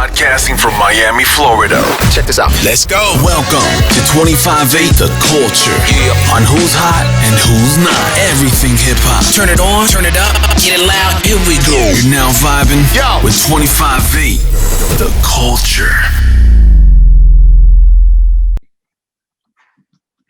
Broadcasting from Miami, Florida. Check this out. Let's go. Welcome to 25-8 The Culture. On who's hot and who's not. Everything hip-hop. Turn it on, turn it up, get it loud. Here we go. You're now vibing with 25-8 The Culture.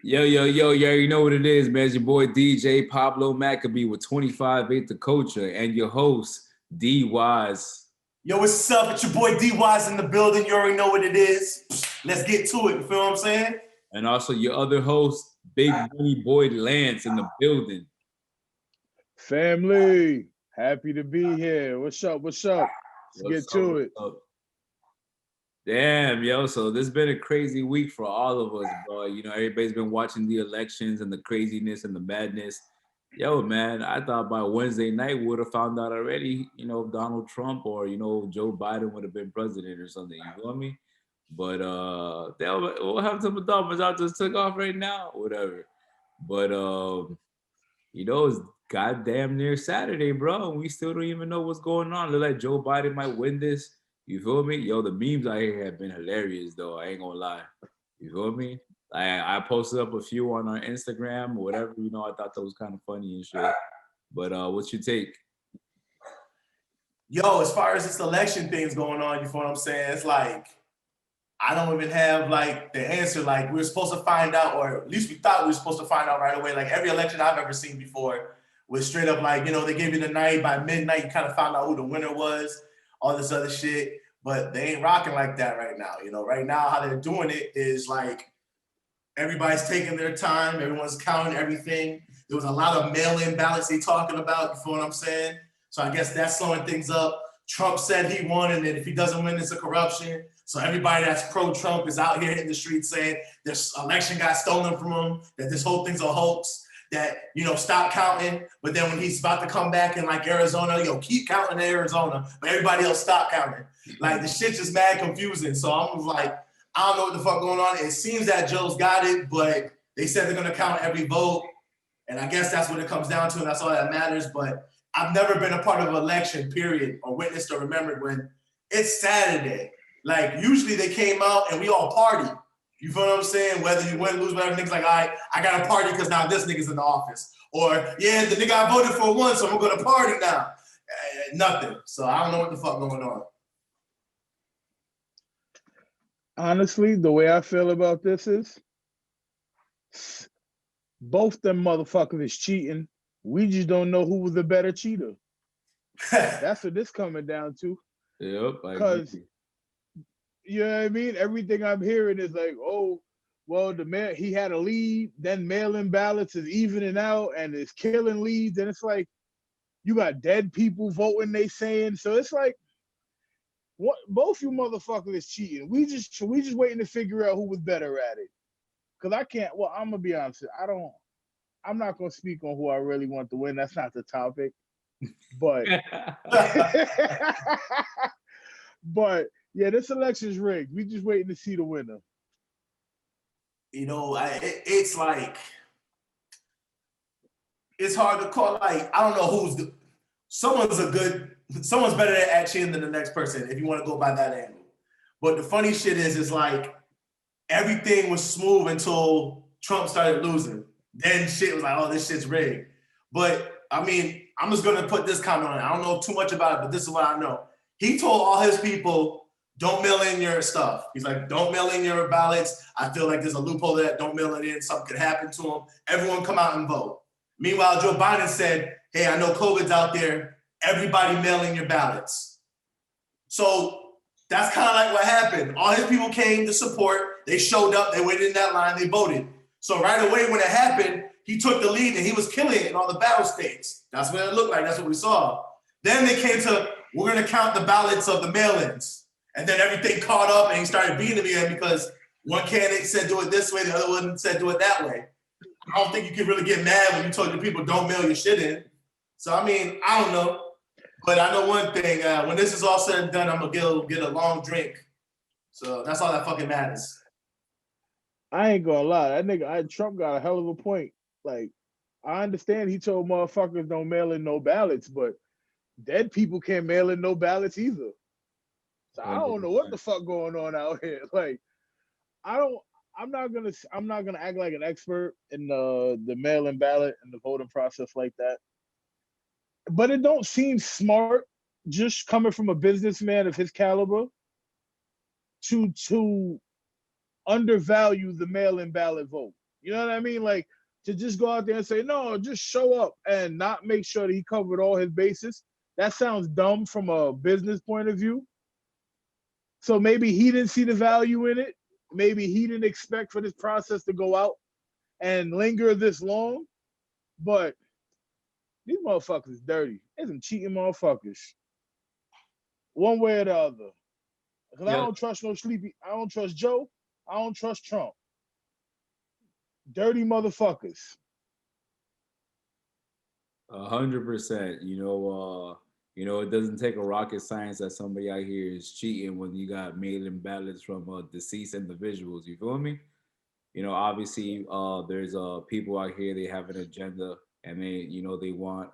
Yo, you already know what it is, man. It's your boy DJ Pablo Maccabee with 25-8 The Culture and your host, D Wise. Yo, what's up? It's your boy D Wise in the building. You already know what it is. Let's get to it. You feel what I'm saying? And also your other host, Big Money Boy Lance in the building. Family, happy to be here. What's up? Let's get to it. Damn, yo, so this has been a crazy week for all of us, bro. You know, everybody's been watching the elections and the craziness and the madness. Yo, man, I thought by Wednesday night we would have found out already, you know, Donald Trump or, you know, Joe Biden would have been president or something, you feel me? But what happened to my dog? I just took off right now, whatever. But, you know, it's goddamn near Saturday, bro, and we still don't even know what's going on. Look like Joe Biden might win this. You feel me? Yo, the memes out here have been hilarious, though. I ain't gonna lie. You feel me? I posted up a few on our Instagram or whatever. You know, I thought that was kind of funny and shit. But what's your take? Yo, as far as this election thing's going on, you feel what I'm saying? It's like, I don't even have, like, the answer. Like, we were supposed to find out, or at least we thought we were supposed to find out right away. Like, every election I've ever seen before was straight up like, you know, they gave you the night. By midnight, you kind of found out who the winner was. All this other shit, but they ain't rocking like that right now. You know, right now how they're doing it is like everybody's taking their time, everyone's counting everything. There was a lot of mail-in ballots they talking about, you feel what I'm saying? So I guess that's slowing things up. Trump said he won, and then if he doesn't win, it's a corruption. So everybody that's pro-Trump is out here in the street saying this election got stolen from him, that this whole thing's a hoax. That, you know, stop counting, but then when he's about to come back in like Arizona, yo, keep counting in Arizona, but everybody else stop counting. Like the shit's just mad confusing. So I'm like, I don't know what the fuck going on. It seems that Joe's got it, but they said they're gonna count every vote. And I guess that's what it comes down to, and that's all that matters. But I've never been a part of an election, period, or witnessed or remembered when it's Saturday. Like usually they came out and we all party. You feel what I'm saying? Whether you win, lose, whatever, niggas like, all right, I got to party because now this nigga's in the office. Or, yeah, the nigga I voted for won, so I'm going to party now. Nothing. So I don't know what the fuck going on. Honestly, the way I feel about this is both them motherfuckers is cheating. We just don't know who was the better cheater. That's what this coming down to. Yep, because you know what I mean? Everything I'm hearing is like, oh, well, he had a lead, then mail-in ballots is evening out and it's killing leads. And it's like, you got dead people voting, they saying. So it's like, what? Both you motherfuckers is cheating. We just waiting to figure out who was better at it. Because I can't, well, I'm going to be honest. I'm not going to speak on who I really want to win. That's not the topic. But, but, yeah, this election's rigged. We just waiting to see the winner. You know, it's like, it's hard to call. Like, I don't know someone's better at cheating than the next person, if you want to go by that angle. But the funny shit is like, everything was smooth until Trump started losing. Then shit was like, oh, this shit's rigged. But, I mean, I'm just going to put this comment on it. I don't know too much about it, but this is what I know. He told all his people, don't mail in your stuff. He's like, don't mail in your ballots. I feel like there's a loophole that don't mail it in. Something could happen to them. Everyone come out and vote. Meanwhile, Joe Biden said, hey, I know COVID's out there. Everybody mail in your ballots. So that's kind of like what happened. All his people came to support. They showed up. They waited in that line. They voted. So right away when it happened, he took the lead and he was killing it in all the battle states. That's what it looked like. That's what we saw. Then they came to, we're going to count the ballots of the mail-ins. And then everything caught up and he started beating me because one candidate said do it this way, the other one said do it that way. I don't think you can really get mad when you told your people don't mail your shit in. So, I mean, I don't know. But I know one thing, when this is all said and done, I'm going to get a long drink. So that's all that fucking matters. I ain't gonna lie. That nigga, Trump got a hell of a point. Like, I understand he told motherfuckers don't mail in no ballots, but dead people can't mail in no ballots either. So I don't know what the fuck going on out here. Like, I don't. I'm not gonna act like an expert in the mail-in ballot and the voting process like that. But it don't seem smart, just coming from a businessman of his caliber, to undervalue the mail-in ballot vote. You know what I mean? Like, to just go out there and say, no, just show up and not make sure that he covered all his bases. That sounds dumb from a business point of view. So maybe he didn't see the value in it. Maybe he didn't expect for this process to go out and linger this long. But these motherfuckers dirty. They're some cheating motherfuckers. One way or the other. Because I don't trust no sleepy. I don't trust Joe. I don't trust Trump. Dirty motherfuckers. 100%. It doesn't take a rocket science that somebody out here is cheating when you got mail-in ballots from deceased individuals. You feel me? Obviously, there's people out here, they have an agenda, and they want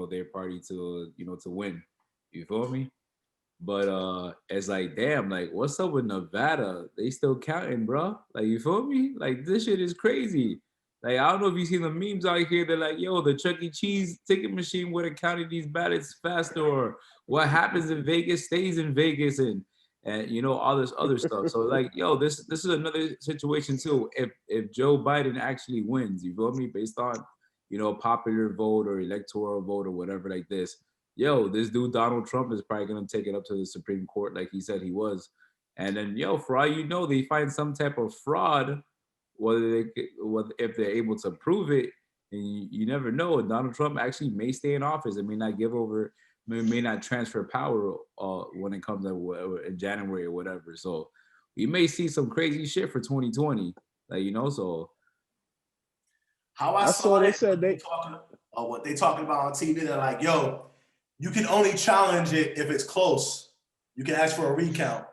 their party to win. You feel me? But it's like, damn, like, what's up with Nevada? They still counting, bro. Like, you feel me? Like, this shit is crazy. Like, I don't know if you seen the memes out here. They're like, yo, the Chuck E. Cheese ticket machine would have counted these ballots faster, or what happens in Vegas stays in Vegas, and all this other stuff. So like, yo, this is another situation too. If Joe Biden actually wins, you feel me, based on popular vote or electoral vote or whatever like this, yo, this dude Donald Trump is probably gonna take it up to the Supreme Court like he said he was, and then for all you know, they find some type of fraud, whether if they're able to prove it, and you never know. Donald Trump actually may stay in office. It may not give over, may not transfer power when it comes to in January or whatever. So we may see some crazy shit for 2020, So how I saw they it, said what they talking about on TV, they're like, yo, you can only challenge it if it's close. You can ask for a recount,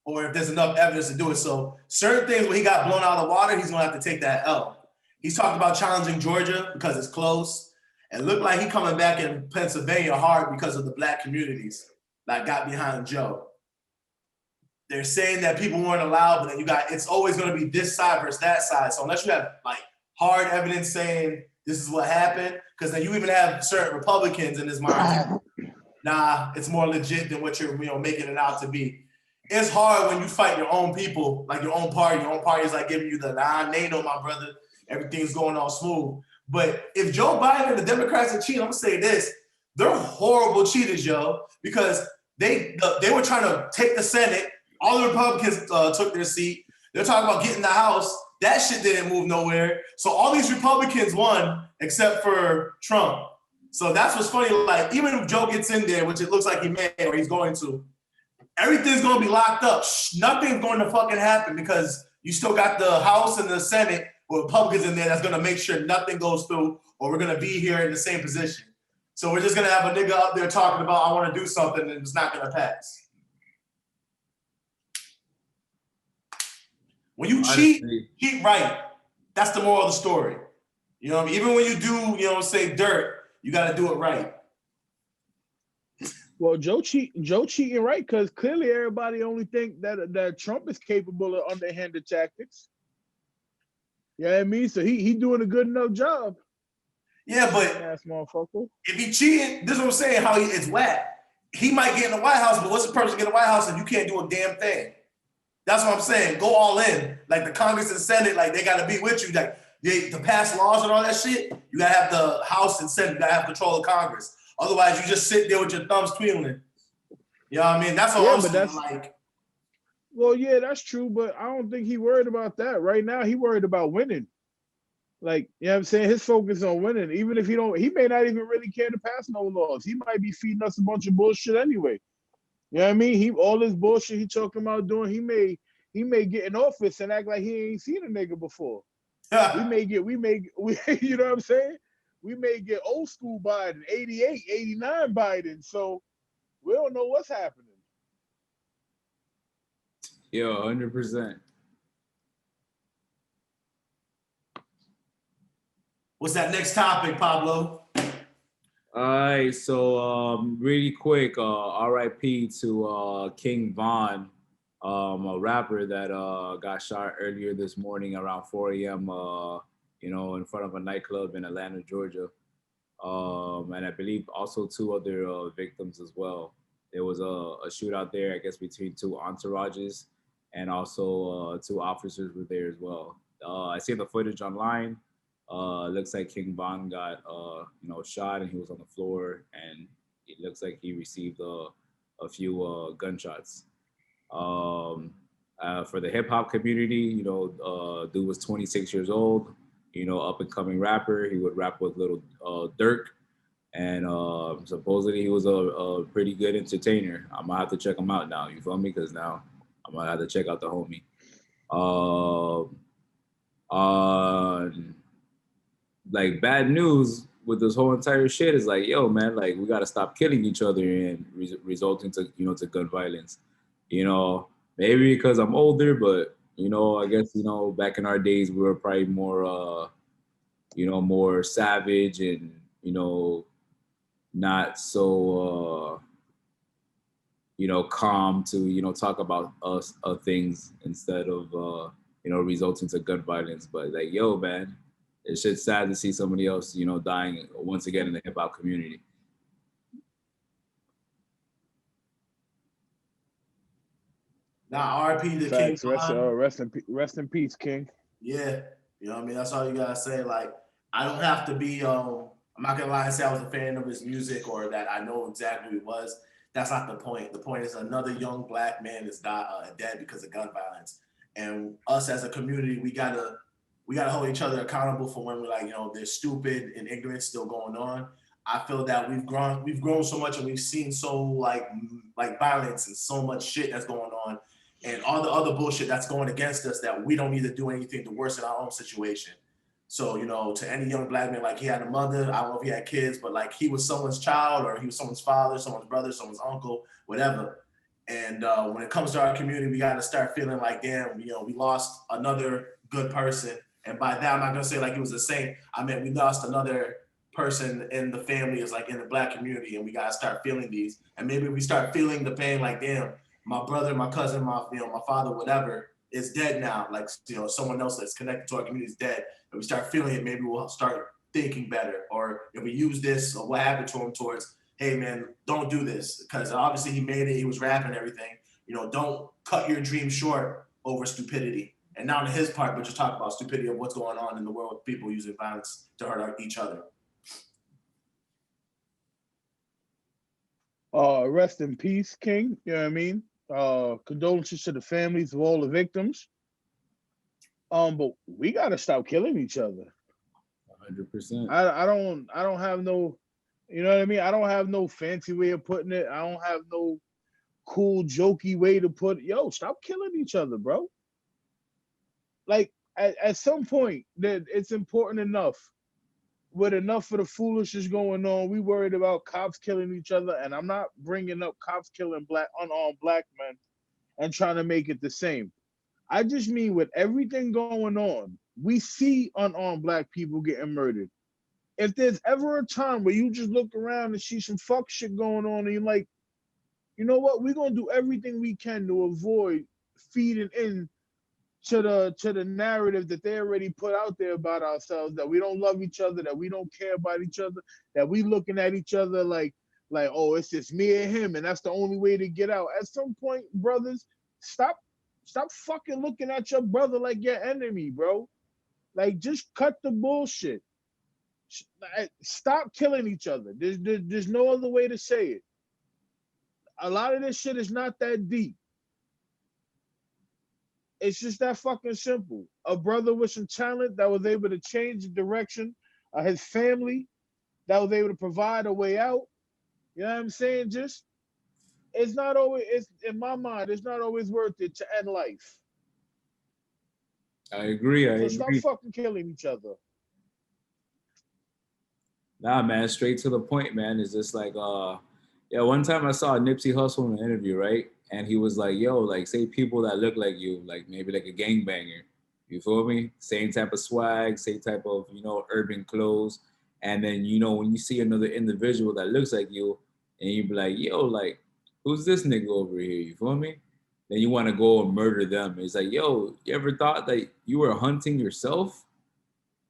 or if there's enough evidence to do it. So certain things, when he got blown out of the water, he's gonna have to take that L. He's talked about challenging Georgia because it's close. It looked like he coming back in Pennsylvania hard because of the black communities that got behind Joe. They're saying that people weren't allowed, but then it's always gonna be this side versus that side. So unless you have like hard evidence saying this is what happened, because then you even have certain Republicans in his mind, nah, it's more legit than what you're making it out to be. It's hard when you fight your own people, like your own party. Your own party is like giving you the NATO, my brother. Everything's going all smooth. But if Joe Biden and the Democrats are cheating, I'm gonna say this: they're horrible cheaters, yo, because they were trying to take the Senate. All the Republicans took their seat. They're talking about getting the House. That shit didn't move nowhere. So all these Republicans won except for Trump. So that's what's funny. Like, even if Joe gets in there, which it looks like he may or he's going to, everything's going to be locked up. Nothing's going to fucking happen because you still got the House and the Senate with Republicans in there that's going to make sure nothing goes through, or we're going to be here in the same position. So we're just going to have a nigga up there talking about, I want to do something, and it's not going to pass. When you cheat right. That's the moral of the story. You know what I mean? Even when you do, say dirt, you got to do it right. Well, Joe cheating right, because clearly everybody only think that Trump is capable of underhanded tactics. You know what I mean? So he doing a good enough job. Yeah, but ass motherfucker. If he cheating, this is what I'm saying, how it's whack. He might get in the White House, but what's the purpose of getting in the White House if you can't do a damn thing? That's what I'm saying. Go all in. Like the Congress and Senate, like they got to be with you. Like to pass laws and all that shit, you got to have the House and Senate. You got to have control of Congress. Otherwise, you just sit there with your thumbs twiddling. You know what I mean? That's all I'm saying. Like, well, yeah, that's true, but I don't think he worried about that. Right now, he worried about winning. Like, you know what I'm saying? His focus on winning. Even if he may not even really care to pass no laws. He might be feeding us a bunch of bullshit anyway. You know what I mean? All this bullshit he talking about doing, he may get in office and act like he ain't seen a nigga before. we may you know what I'm saying? We may get old school Biden, 88, 89 Biden. So we don't know what's happening. Yo, 100%. What's that next topic, Pablo? All right, so really quick, R.I.P. to King Von, a rapper that got shot earlier this morning around 4 a.m. In front of a nightclub in Atlanta, Georgia. And I believe also two other victims as well. There was a shootout there, I guess, between two entourages, and also two officers were there as well. I see the footage online. Looks like King Von got shot, and he was on the floor, and it looks like he received a few gunshots. Um, for the hip hop community, dude was 26 years old. Up and coming rapper. He would rap with Little Dirk, and supposedly he was a pretty good entertainer. I'm gonna have to check him out now. You feel me? Because now I'm gonna have to check out the homie. Uh, uh, like bad news with this whole entire shit is like, yo, man, like we gotta stop killing each other and resulting to to gun violence. Maybe because I'm older, but I guess back in our days we were probably more more savage and not so calm to talk about us things instead of resulting to gun violence. But like, yo, man, it's just sad to see somebody else dying once again in the hip hop community. Now, RP the King Facts. Von. Rest in peace, King. Yeah, you know what I mean. That's all you gotta say. Like, I don't have to be. I'm not gonna lie and say I was a fan of his music or that I know exactly who he was. That's not the point. The point is another young black man is dead because of gun violence, and us as a community, we gotta hold each other accountable for when we're like, there's stupid and ignorance still going on. I feel that we've grown so much and we've seen so like violence and so much shit that's going on and all the other bullshit that's going against us that we don't need to do anything to worsen our own situation. So, to any young black man, like he had a mother, I don't know if he had kids, but like he was someone's child or he was someone's father, someone's brother, someone's uncle, whatever. And when it comes to our community, we got to start feeling like, damn, we lost another good person. And by that, I'm not gonna say like he was a saint. I mean, we lost another person in the family, is like in the black community, and we gotta start feeling these. And maybe we start feeling the pain, like, damn, my brother, my cousin, my father, whatever, is dead now. Like, someone else that's connected to our community is dead. And we start feeling it, maybe we'll start thinking better. Or if we use this or what happened to him towards, hey man, don't do this. Because obviously he made it, he was rapping everything. Don't cut your dream short over stupidity. And not on his part, but just talk about stupidity of what's going on in the world with people using violence to hurt each other. Rest in peace, King. You know what I mean? Condolences to the families of all the victims. But we gotta stop killing each other. 100%. I don't have no, you know what I mean? I don't have no fancy way of putting it. I don't have no cool jokey way to put it. Yo, stop killing each other, bro. Like at some point that it's important enough. With enough of the foolishness going on, we worried about cops killing each other, and I'm not bringing up cops killing unarmed black men and trying to make it the same. I just mean with everything going on, we see unarmed black people getting murdered. If there's ever a time where you just look around and see some fuck shit going on, and you're like, you know what, we're gonna do everything we can to avoid feeding in to the narrative that they already put out there about ourselves, that we don't love each other, that we don't care about each other, that we looking at each other like oh, it's just me and him and that's the only way to get out. At some point, brothers, stop fucking looking at your brother like your enemy, bro. Like, just cut the bullshit. Stop killing each other. There's no other way to say it. A lot of this shit is not that deep. It's just that fucking simple. A brother with some talent that was able to change the direction of his family, that was able to provide a way out. You know what I'm saying? Just, it's not always, it's in my mind, it's not always worth it to end life. I agree. So stop fucking killing each other. Nah, man, straight to the point, man. It's just like, yeah, one time I saw Nipsey Hussle in an interview, right? And he was like, yo, like, say people that look like you, like maybe like a gangbanger. You feel me? Same type of swag, same type of, urban clothes. And then, you know, when you see another individual that looks like you, and you be like, yo, like, who's this nigga over here? You feel me? Then you want to go and murder them. It's like, yo, you ever thought that you were hunting yourself?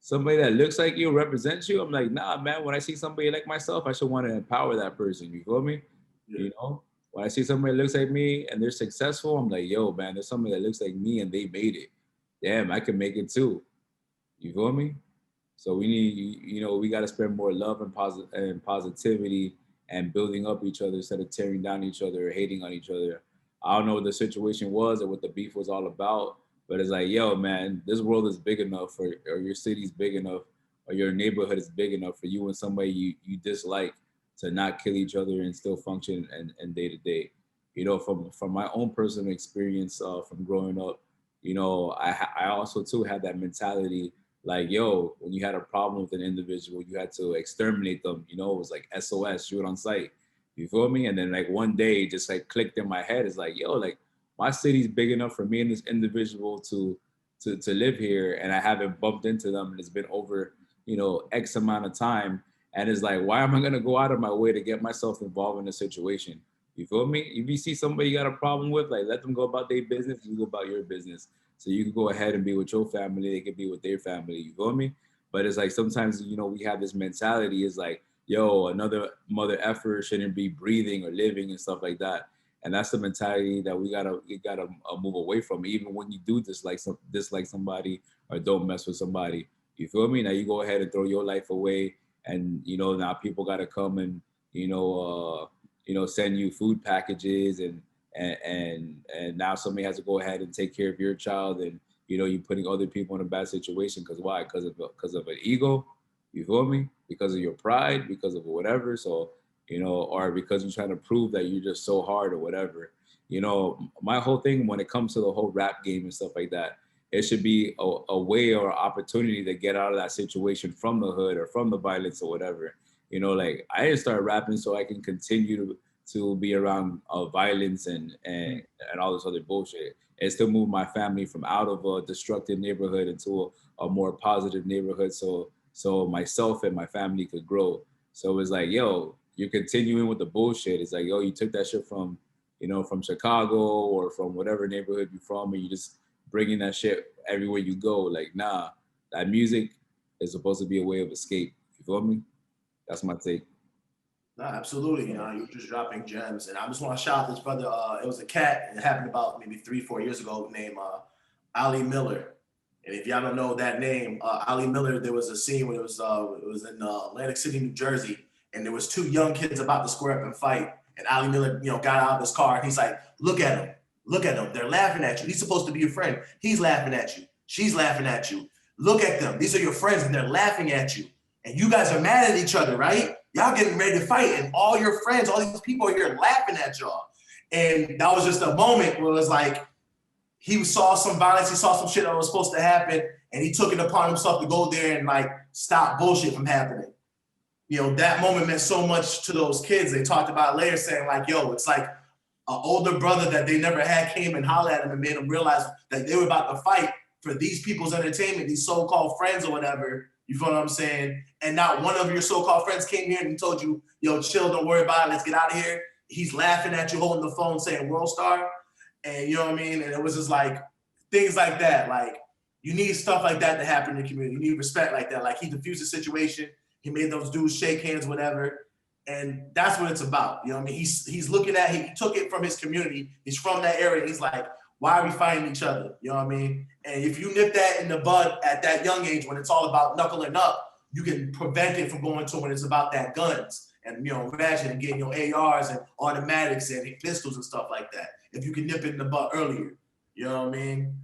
Somebody that looks like you represents you? I'm like, nah, man. When I see somebody like myself, I should want to empower that person. You feel me? Yeah. You know, when I see somebody that looks like me and they're successful, I'm like, yo, man, there's somebody that looks like me and they made it. Damn, I can make it too. You feel me? So we need, you know, we got to spend more love and positivity and building up each other instead of tearing down each other or hating on each other. I don't know what the situation was or what the beef was all about, but it's like, yo, man, this world is big enough, or your city's big enough, or your neighborhood is big enough for you and somebody you dislike to not kill each other and still function and day to day. You know, from my own personal experience from growing up, you know, I also too had that mentality like, yo, when you had a problem with an individual, you had to exterminate them. You know, it was like SOS, shoot on sight. You feel me? And then like one day, it just like clicked in my head. It's like, yo, like my city's big enough for me and this individual to live here, and I haven't bumped into them, and it's been over, you know, X amount of time. And it's like, why am I gonna go out of my way to get myself involved in a situation? You feel me? If you see somebody you got a problem with, like let them go about their business, you go about your business. So you can go ahead and be with your family, they can be with their family, you feel me? But it's like sometimes, you know, we have this mentality is like, yo, another mother effer shouldn't be breathing or living and stuff like that. And that's the mentality that we gotta move away from. Even when you do dislike somebody or don't mess with somebody, you feel me? Now you go ahead and throw your life away, and you know now people gotta come and send you food packages and now somebody has to go ahead and take care of your child, and you know you're putting other people in a bad situation because why? Because of an ego, you feel me? Because of your pride, because of whatever. So you know, or because you're trying to prove that you're just so hard or whatever. You know, my whole thing when it comes to the whole rap game and stuff like that, it should be a way or opportunity to get out of that situation from the hood or from the violence or whatever. You know, like I didn't start rapping so I can continue to be around violence and all this other bullshit. And still move my family from out of a destructive neighborhood into a more positive neighborhood, so myself and my family could grow. So it was like, yo, you're continuing with the bullshit. It's like, yo, you took that shit from, you know, from Chicago or from whatever neighborhood you're from, and you just bringing that shit everywhere you go. Like, nah, that music is supposed to be a way of escape. You feel me? That's my take. No, absolutely. You know, you're just dropping gems. And I just want to shout out this brother. It was a cat. It happened about maybe 3-4 years ago named Ali Miller. And if y'all don't know that name, Ali Miller, there was a scene where it was in Atlantic City, New Jersey. And there was two young kids about to square up and fight. And Ali Miller, you know, got out of his car and he's like, look at them. Look at them. They're laughing at you. He's supposed to be your friend. He's laughing at you. She's laughing at you. Look at them. These are your friends and they're laughing at you. And you guys are mad at each other, right? Y'all getting ready to fight, and all your friends, all these people are here laughing at y'all. And that was just a moment where it was like, he saw some violence, he saw some shit that was supposed to happen, and he took it upon himself to go there and like stop bullshit from happening. You know, that moment meant so much to those kids. They talked about it later saying like, yo, it's like an older brother that they never had came and hollered at him and made them realize that they were about to fight for these people's entertainment, these so-called friends or whatever. You feel what I'm saying? And not one of your so-called friends came here and told you, yo, chill, don't worry about it, let's get out of here. He's laughing at you, holding the phone, saying World Star. And you know what I mean? And it was just like things like that. Like you need stuff like that to happen in the community. You need respect like that. Like he diffused the situation. He made those dudes shake hands, whatever. And that's what it's about. You know what I mean? He's looking at, he took it from his community. He's from that area. He's like, why are we fighting each other? You know what I mean? And if you nip that in the bud at that young age, when it's all about knuckling up, you can prevent it from going to when it's about that guns and, you know, imagine getting your ARs and automatics and pistols and stuff like that. If you can nip it in the bud earlier, you know what I mean?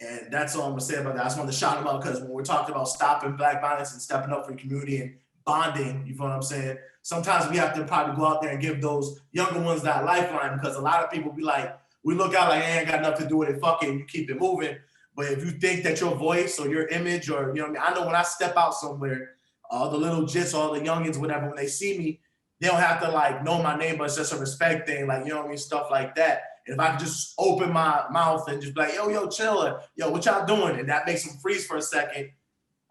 And that's all I'm gonna say about that. I just wanted to shout him out because when we're talking about stopping black violence and stepping up for the community and bonding, you know what I'm saying? Sometimes we have to probably go out there and give those younger ones that lifeline, because a lot of people be like, we look out like, ain't got nothing to do with it, fuck it, you keep it moving. But if you think that your voice or your image or, you know what I mean? I know when I step out somewhere, the little jits, all the youngins, whatever, when they see me, they don't have to like know my name, but it's just a respect thing, like, you know what I mean? Stuff like that. And if I can just open my mouth and just be like, yo, chill, yo, what y'all doing? And that makes them freeze for a second.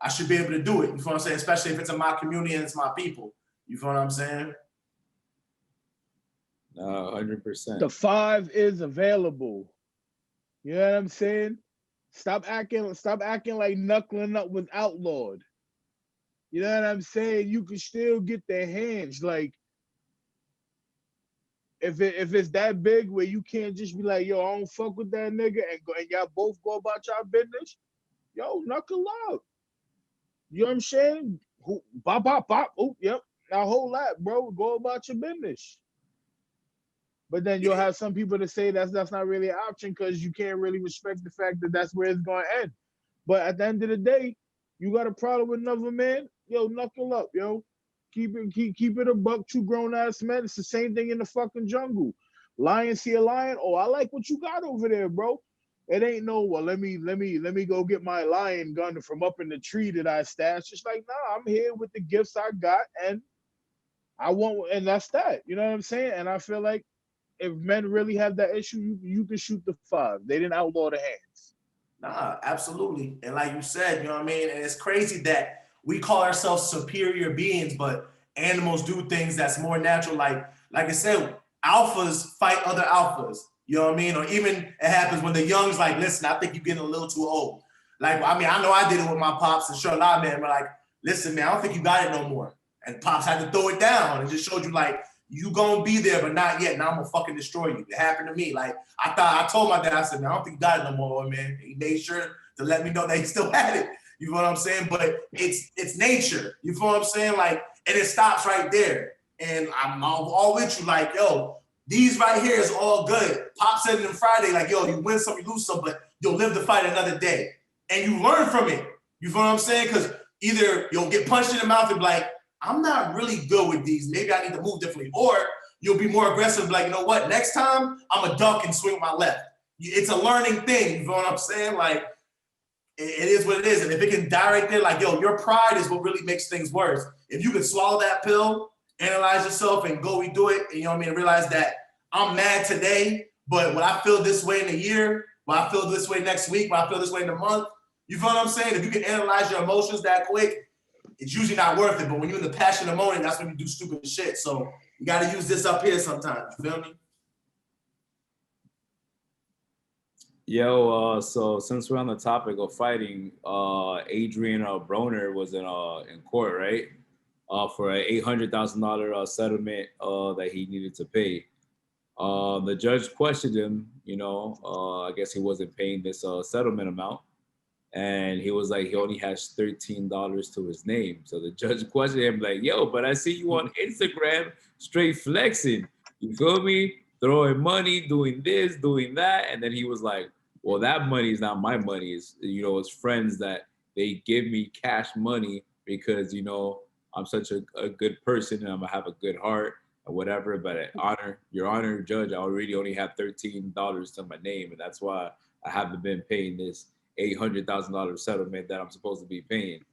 I should be able to do it. You feel what I'm saying? Especially if it's in my community and it's my people. You feel what I'm saying? 100%. The 5 is available. You know what I'm saying? Stop acting like knuckling up was outlawed. You know what I'm saying? You can still get their hands. Like, if it's that big where you can't just be like, yo, I don't fuck with that nigga, and y'all both go about y'all business, yo, knuckle up. You know what I'm saying? Bop, bop, bop. Oh, yep. Now hold that, bro. Go about your business. But then you'll have some people that say that's not really an option because you can't really respect the fact that that's where it's going to end. But at the end of the day, you got a problem with another man, yo, knuckle up, yo. Keep it a buck, 2 grown-ass men. It's the same thing in the fucking jungle. Lion see a lion. Oh, I like what you got over there, bro. It ain't no, well, let me go get my lion gun from up in the tree that I stashed. It's like, nah, I'm here with the gifts I got, and I want, and that's that. You know what I'm saying? And I feel like if men really have that issue, you can shoot the 5. They didn't outlaw the hands. Nah, absolutely. And like you said, you know what I mean? And it's crazy that we call ourselves superior beings, but animals do things that's more natural. Like I said, alphas fight other alphas. You know what I mean? Or even it happens when the young's like, listen, I think you're getting a little too old. Like, I mean, I know I did it with my pops and sure a lot of men were like, listen, man, I don't think you got it no more. And pops had to throw it down and just showed you like, you gonna be there, but not yet. Now I'm gonna fucking destroy you. It happened to me. Like I told my dad, I said, man, I don't think you got it no more, man. He made sure to let me know that he still had it. You know what I'm saying? But it's nature. You feel what I'm saying? Like, and it stops right there. And I'm all with you. Like, yo, these right here is all good. Pop said it on Friday, like, yo, you win some, you lose some, but you'll live to fight another day. And you learn from it. You feel what I'm saying? Because either you'll get punched in the mouth and be like, I'm not really good with these. Maybe I need to move differently. Or you'll be more aggressive, like, you know what? Next time, I'm a duck and swing with my left. It's a learning thing. You know what I'm saying? Like, it is what it is. And if it can die right there, like, yo, your pride is what really makes things worse. If you can swallow that pill, analyze yourself, and go redo it, and you know what I mean, and realize that I'm mad today, but when I feel this way in a year, when I feel this way next week, when I feel this way in a month, you feel what I'm saying? If you can analyze your emotions that quick, it's usually not worth it. But when you're in the passion of the moment, that's when you do stupid shit. So you got to use this up here sometimes. You feel me? Yo, so since we're on the topic of fighting, Adrien Broner was in court, right? For an $800,000 settlement that he needed to pay. The judge questioned him. You know, I guess he wasn't paying this settlement amount. And he was like, he only has $13 to his name. So the judge questioned him like, yo, but I see you on Instagram straight flexing. You feel me? Throwing money, doing this, doing that. And then he was like, well, that money is not my money. It's, you know, it's friends that they give me cash money because, you know, I'm such a good person and I'm gonna have a good heart or whatever. But your honor, judge, I already only have $13 to my name. And that's why I haven't been paying this $800,000 settlement that I'm supposed to be paying.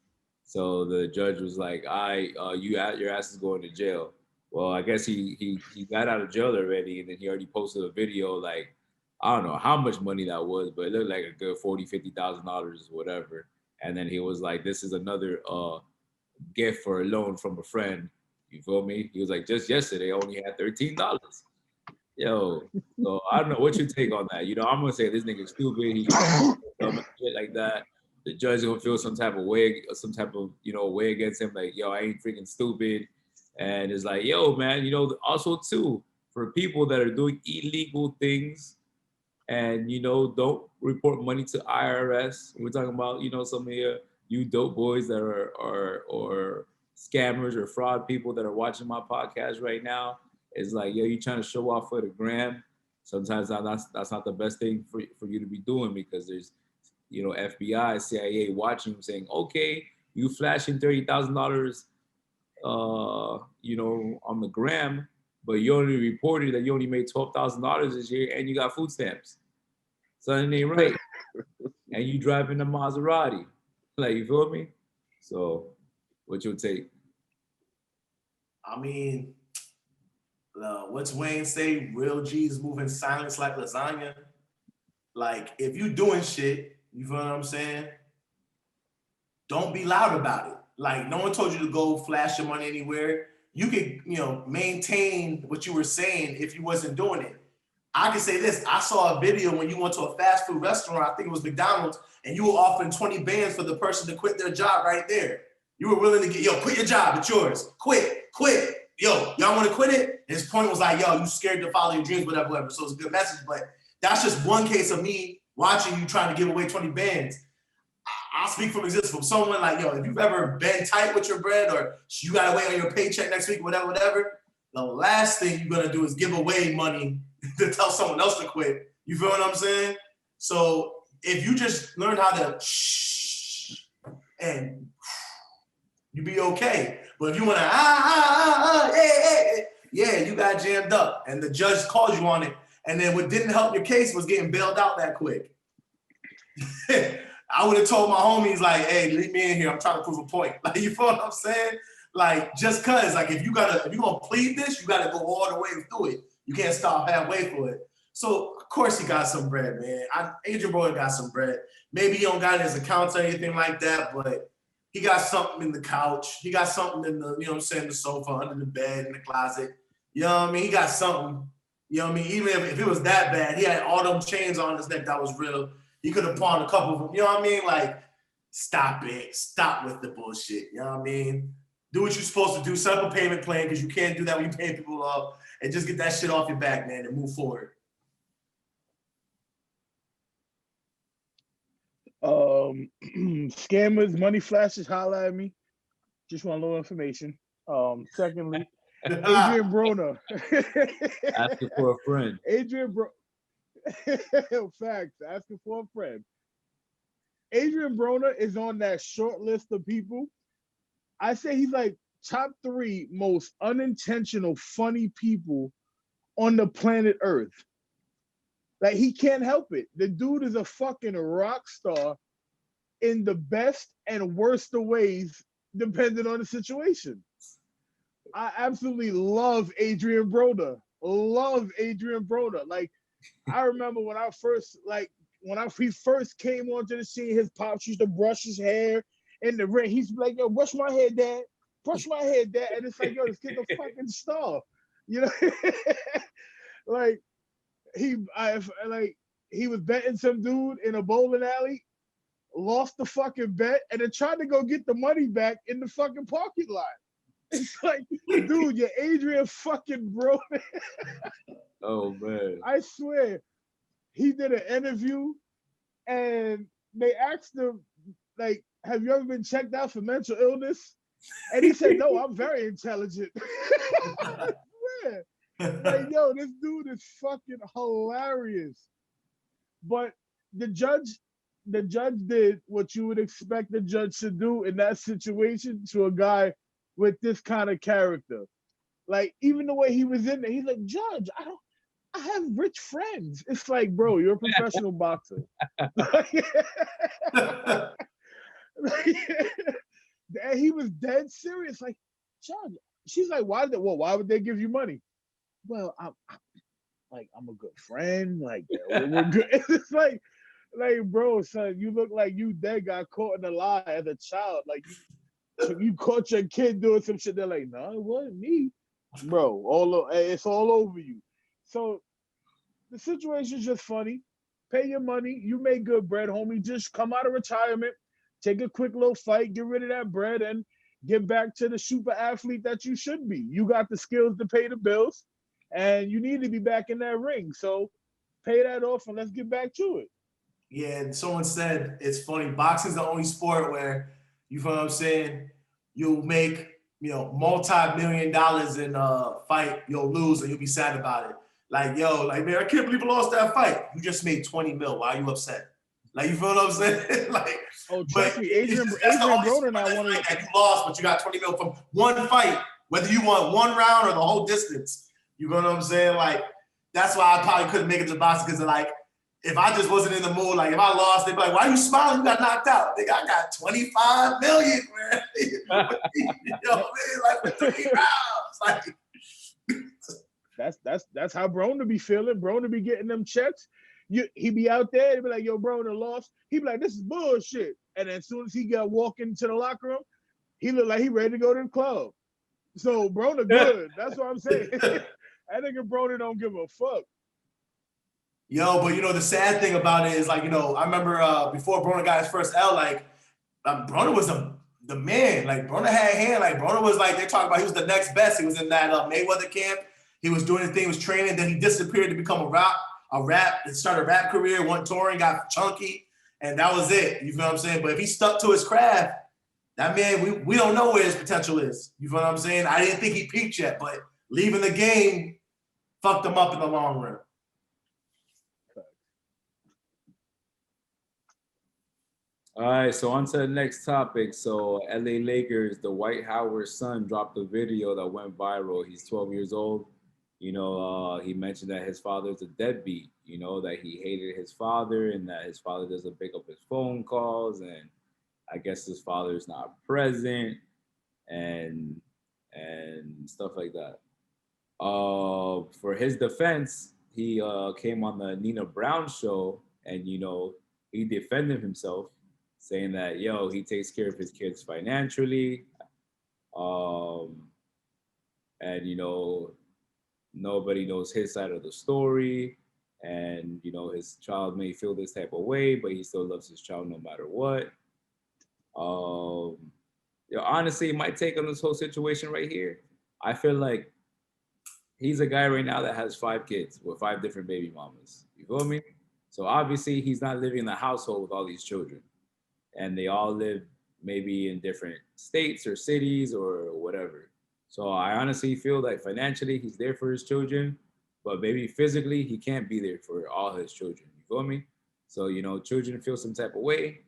So the judge was like, your ass is going to jail. Well, I guess he got out of jail already, and then he already posted a video like, I don't know how much money that was, but it looked like a good $50,000 whatever. And then he was like, this is another gift or a loan from a friend. You feel me? He was like, just yesterday I only had $13. Yo, so I don't know what you take on that. You know, I'm gonna say this nigga's stupid. He dumb and shit like that. The judge gonna feel some type of way against him. Like, yo, I ain't freaking stupid. And it's like, yo, man, you know, also too, for people that are doing illegal things and, you know, don't report money to IRS. We're talking about, you know, some of you dope boys that are or scammers or fraud people that are watching my podcast right now. It's like, yo, you trying to show off for the gram. Sometimes that's not the best thing for you to be doing because there's, you know, FBI, CIA watching you saying, okay, you flashing $30,000, you know, on the gram, but you only reported that you only made $12,000 this year and you got food stamps. Something ain't right. And you driving a Maserati. Like, you feel me? So, what you'll take? I mean, what's Wayne say? Real G's move in silence like lasagna. Like, if you doing shit, you feel what I'm saying? don't be loud about it. Like, no one told you to go flash your money anywhere. You could, maintain what you were saying if you wasn't doing it. I can say this. I saw a video when you went to a fast food restaurant, I think it was McDonald's, and you were offering 20 bands for the person to quit their job right there. You were willing to quit your job. It's yours. Quit. Yo, y'all want to quit it? And his point was like, yo, you scared to follow your dreams, whatever. So it's a good message. But that's just one case of me watching you trying to give away 20 bands. I'll speak from existence from someone like, yo, if you've ever been tight with your bread or you got to wait on your paycheck next week, whatever, the last thing you're going to do is give away money to tell someone else to quit. You feel what I'm saying? So if you just learn how to shh and you be okay. But if you want to, yeah, you got jammed up and the judge called you on it. And then what didn't help your case was getting bailed out that quick. I would have told my homies, like, hey, leave me in here. I'm trying to prove a point. Like, you feel what I'm saying? Like, just cause, like, if you're gonna plead this, you gotta go all the way through it. You can't stop halfway for it. So of course he got some bread, man. Adrien Broner got some bread. Maybe he don't got his accounts or anything like that, but he got something in the couch. He got something in the, the sofa, under the bed, in the closet. You know what I mean? He got something. You know what I mean? Even if it was that bad, he had all them chains on his neck that was real. He could have pawned a couple of them. You know what I mean? Like, stop it. Stop with the bullshit. You know what I mean? Do what you're supposed to do. Set up a payment plan because you can't do that when you pay people off. And just get that shit off your back, man, and move forward. Scammers, money flashes, holla at me. Just want a little information. Secondly, Adrien Broner. Asking for a friend. Adrien Broner. Facts. Asking for a friend. Adrien Broner is on that short list of people. I say he's like top 3 most unintentional, funny people on the planet Earth. Like, he can't help it. The dude is a fucking rock star in the best and worst of ways, depending on the situation. I absolutely love Adrien Broner. Like, I remember when he first came onto the scene, his pops used to brush his hair in the ring. He's like, yo, brush my hair, Dad. Brush my hair, Dad. And it's like, yo, this kid's a fucking star. You know? Like, he was betting some dude in a bowling alley, lost the fucking bet, and then tried to go get the money back in the fucking parking lot. It's like, dude, you're Adrien fucking Broner. Oh, man. I swear, he did an interview, and they asked him, like, have you ever been checked out for mental illness? And he said, no, I'm very intelligent. I swear. Like, yo, this dude is fucking hilarious. But the judge did what you would expect the judge to do in that situation to a guy with this kind of character. Like, even the way he was in there, he's like, Judge, I have rich friends. It's like, bro, you're a professional boxer. And he was dead serious. Like, Judge, she's like, why would they give you money? Well, I'm a good friend. Like, we're good. It's like, bro, son, you look like you dead got caught in a lie as a child. Like, you caught your kid doing some shit. They're like, no, it wasn't me, bro. It's all over you. So the situation's just funny. Pay your money. You make good bread, homie. Just come out of retirement, take a quick little fight, get rid of that bread, and get back to the super athlete that you should be. You got the skills to pay the bills, and you need to be back in that ring. So pay that off, and let's get back to it. Yeah, and someone said it's funny. Boxing's the only sport where, you know what I'm saying, you'll make, multi-million dollars in a fight, you'll lose, and you'll be sad about it. Like, yo, like, man, I can't believe I lost that fight. You just made 20 mil. Why are you upset? Like, you feel what I'm saying? Like, oh, trust me, Adrien Broner not one of the... You lost, but you got 20 mil from one fight, whether you won one round or the whole distance. You know what I'm saying? Like, that's why I probably couldn't make it to boxing, because, like, if I just wasn't in the mood, like, if I lost, they'd be like, why are you smiling? You got knocked out. Nigga, I got 25 million, man. You know what I mean? Like, with 3 rounds. Like, that's how Broner be feeling. Broner be getting them checks. He be out there, he be like, yo, Broner lost. He be like, this is bullshit. and as soon as he got walk into the locker room, he looked like he ready to go to the club. So Broner good. That's what I'm saying. That nigga Broner don't give a fuck. Yo, but the sad thing about it is, like, I remember before Broner got his first L, like, Broner was the man. Like, Broner had a hand. Like, Broner was like, they talking about he was the next best. He was in that Mayweather camp. He was doing his thing, was training. Then he disappeared to become a rap. He started a rap career, went touring, got chunky, and that was it. You feel what I'm saying? But if he stuck to his craft, that man, we don't know where his potential is. You feel what I'm saying? I didn't think he peaked yet, but leaving the game fucked him up in the long run. All right, so on to the next topic. So LA Lakers, the Dwight Howards son dropped a video that went viral. He's 12 years old. He mentioned that his father's a deadbeat, that he hated his father and that his father doesn't pick up his phone calls, and I guess his father's not present and stuff like that. For his defense, he came on the Nina Brown show and, he defended himself, saying that, he takes care of his kids financially. And, nobody knows his side of the story. And, his child may feel this type of way, but he still loves his child no matter what. Honestly, my take on this whole situation right here, I feel like he's a guy right now that has 5 kids with 5 different baby mamas. You feel me? So obviously he's not living in a household with all these children. And they all live maybe in different states or cities or whatever. So I honestly feel like financially he's there for his children, but maybe physically he can't be there for all his children. You feel me? So, children feel some type of way.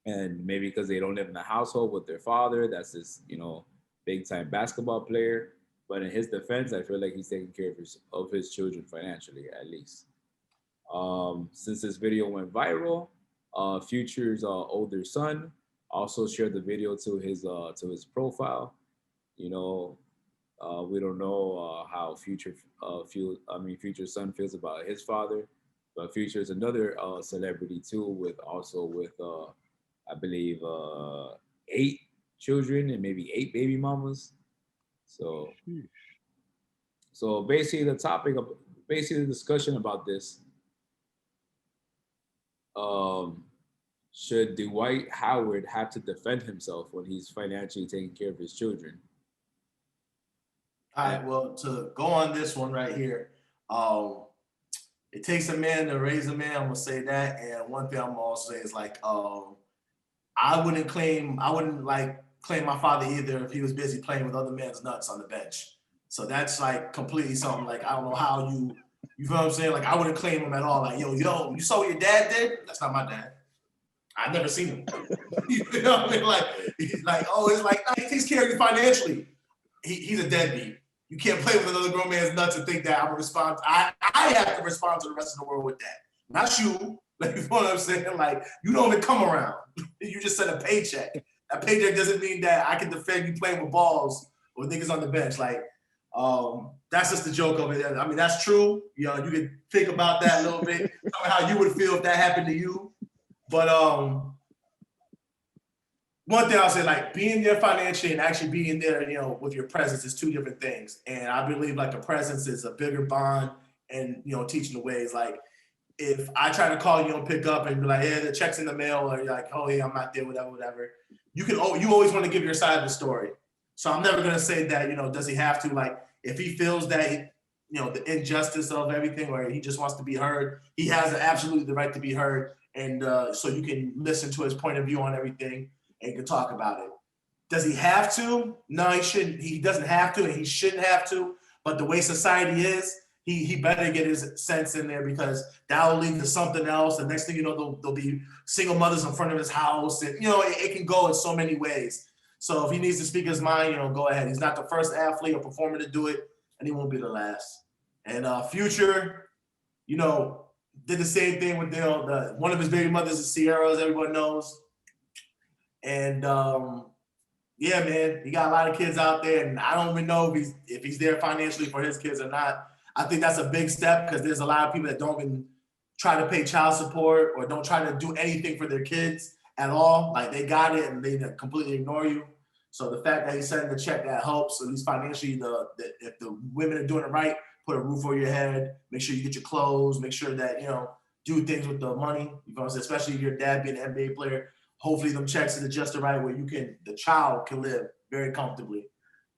And maybe because they don't live in a household with their father, that's this, big time basketball player. But in his defense, I feel like he's taking care of his children financially, at least. Since this video went viral, Future's older son also shared the video to his profile. We don't know how Future's son feels about his father, but Future is another celebrity too, with I believe 8 children and maybe 8 baby mamas. So basically the discussion about this, should Dwight Howard have to defend himself when he's financially taking care of his children? All right, well, to go on this one right here, it takes a man to raise a man. I'm gonna say that, and one thing I'm gonna also say is like, I wouldn't claim my father either if he was busy playing with other men's nuts on the bench. So that's like completely something like I don't know how you feel what I'm saying? Like I wouldn't claim him at all. Like, yo, you saw what your dad did? That's not my dad. I've never seen him. You know what I mean? Like, he's like, oh, it's like, no, he takes care of you financially. He's a deadbeat. You can't play with another grown man's nuts and think that I'm gonna respond. I have to respond to the rest of the world with that. Not you. Like, you know what I'm saying? Like, you don't even come around. You just send a paycheck. That paycheck doesn't mean that I can defend you playing with balls or niggas on the bench. Like, that's just the joke of it. I mean, that's true. You can think about that a little bit. Tell me how you would feel if that happened to you. But one thing I'll say, like, being there financially and actually being there, with your presence is 2 different things. And I believe like a presence is a bigger bond and, teaching the ways. Like, if I try to call you and pick up and be like, yeah, the check's in the mail, or you're like, oh yeah, I'm not there, whatever. You always want to give your side of the story. So I'm never gonna say that, does he have to? Like, if he feels that, the injustice of everything, or he just wants to be heard, he has absolutely the right to be heard. And so you can listen to his point of view on everything and you can talk about it. Does he have to? No, he shouldn't. He doesn't have to, and he shouldn't have to. But the way society is, he better get his sense in there, because that will lead to something else. The next thing you know, there'll be single mothers in front of his house, and it can go in so many ways. So if he needs to speak his mind, go ahead. He's not the first athlete or performer to do it, and he won't be the last. And Future, did the same thing with one of his baby mothers is Sierra, as everyone knows. And yeah, man, he got a lot of kids out there, and I don't even know if he's there financially for his kids or not. I think that's a big step, because there's a lot of people that don't even try to pay child support or don't try to do anything for their kids. at all. Like they got it and they completely ignore you. So the fact that he's sending the check, that helps, at least financially. If the women are doing it right, put a roof over your head, make sure you get your clothes, make sure that, do things with the money. You know what I'm saying? Especially if your dad being an NBA player. Hopefully them checks are adjusted right where the child can live very comfortably.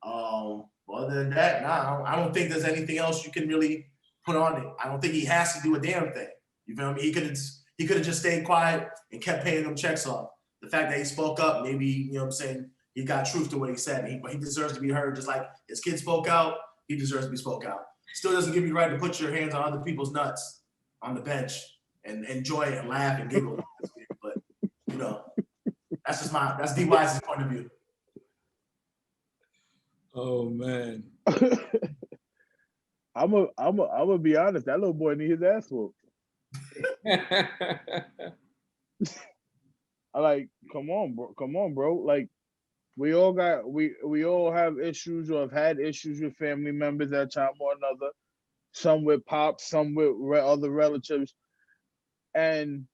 Other than that, nah, I don't think there's anything else you can really put on it. I don't think he has to do a damn thing. You feel me? He could have just stayed quiet and kept paying them checks off. The fact that he spoke up, maybe, you know what I'm saying, he got truth to what he said. But he deserves to be heard, just like his kid spoke out, he deserves to be spoke out. Still doesn't give you the right to put your hands on other people's nuts on the bench and enjoy it and laugh and giggle. But, that's D Wise's point of view. Oh man. I'm gonna be honest. That little boy need his ass whooped. I like, come on, bro. Like, we all have issues or have had issues with family members at a time or another. Some with pops, some with other relatives. And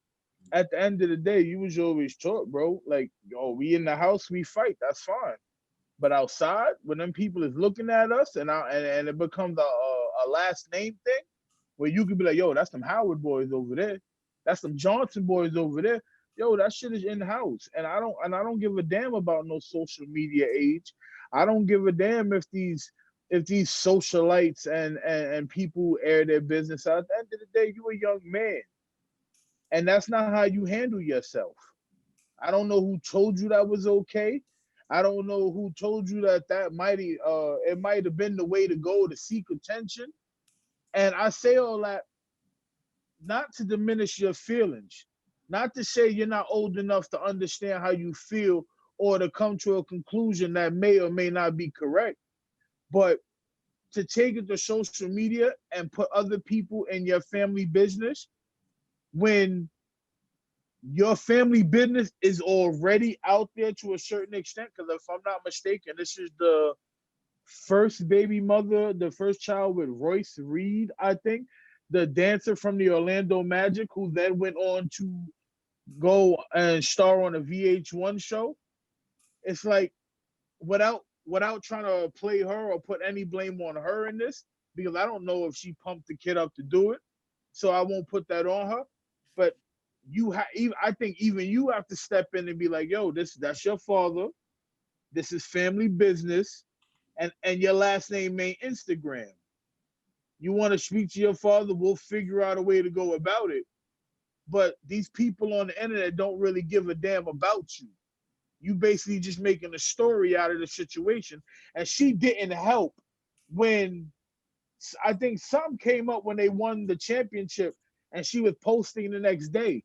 at the end of the day, you was always taught, bro. Like, we in the house, we fight. That's fine. But outside, when them people is looking at us and it becomes a last name thing, where you could be like, yo, that's them Howard boys over there. That's them Johnson boys over there. Yo, that shit is in the house. And I don't give a damn about no social media age. I don't give a damn if these socialites and people air their business out. At the end of the day, you a young man. And that's not how you handle yourself. I don't know who told you that was okay. I don't know who told you that it might have been the way to go to seek attention. And I say all that not to diminish your feelings, not to say you're not old enough to understand how you feel or to come to a conclusion that may or may not be correct, but to take it to social media and put other people in your family business when your family business is already out there to a certain extent. Because if I'm not mistaken, this is the first baby mother, the first child with Royce Reed, I think, the dancer from the Orlando Magic, who then went on to go and star on a VH1 show. It's like, without trying to play her or put any blame on her in this, because I don't know if she pumped the kid up to do it, so I won't put that on her. But I think even you have to step in and be like, yo, that's your father. This is family business, and your last name ain't Instagram. You want to speak to your father, we'll figure out a way to go about it. But these people on the internet don't really give a damn about you. You basically just making a story out of the situation. And she didn't help when, I think something came up when they won the championship and she was posting the next day.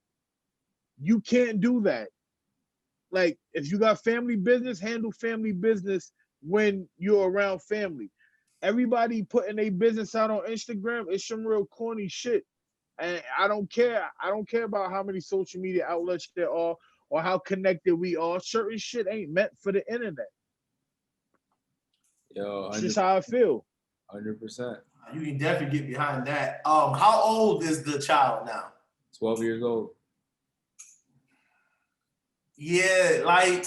You can't do that. Like, if you got family business, handle family business when you're around family. Everybody putting their business out on Instagram is some real corny shit. And I don't care. I don't care about how many social media outlets there are or how connected we are. Certain shit ain't meant for the internet. Yo, it's just how I feel. 100%. You can definitely get behind that. How old is the child now? 12 years old. Yeah, like,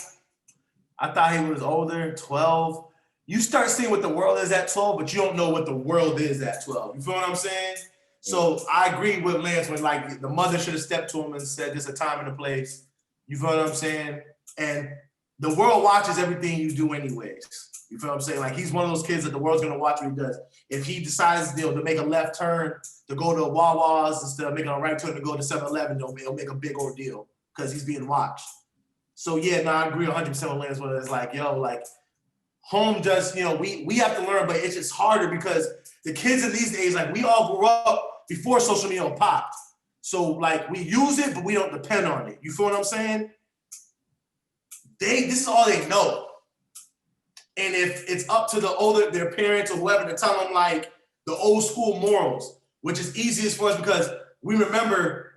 I thought he was older, 12. You start seeing what the world is at 12, but you don't know what the world is at 12. You feel what I'm saying? So I agree with Lance when, like, the mother should have stepped to him and said, there's a time and a place. You feel what I'm saying? And the world watches everything you do anyways. You feel what I'm saying? Like, he's one of those kids that the world's going to watch what he does. If he decides, to make a left turn to go to Wawa's instead of making a right turn to go to 7-Eleven, it'll make a big ordeal because he's being watched. So, yeah, I agree 100% with Lance when it's like, yo, like, home does, we have to learn, but it's just harder because the kids in these days, like, we all grew up before social media popped. So, like, we use it, but we don't depend on it. You feel what I'm saying? This is all they know. And if it's up to their parents or whoever to tell them, like, the old school morals, which is easiest for us because we remember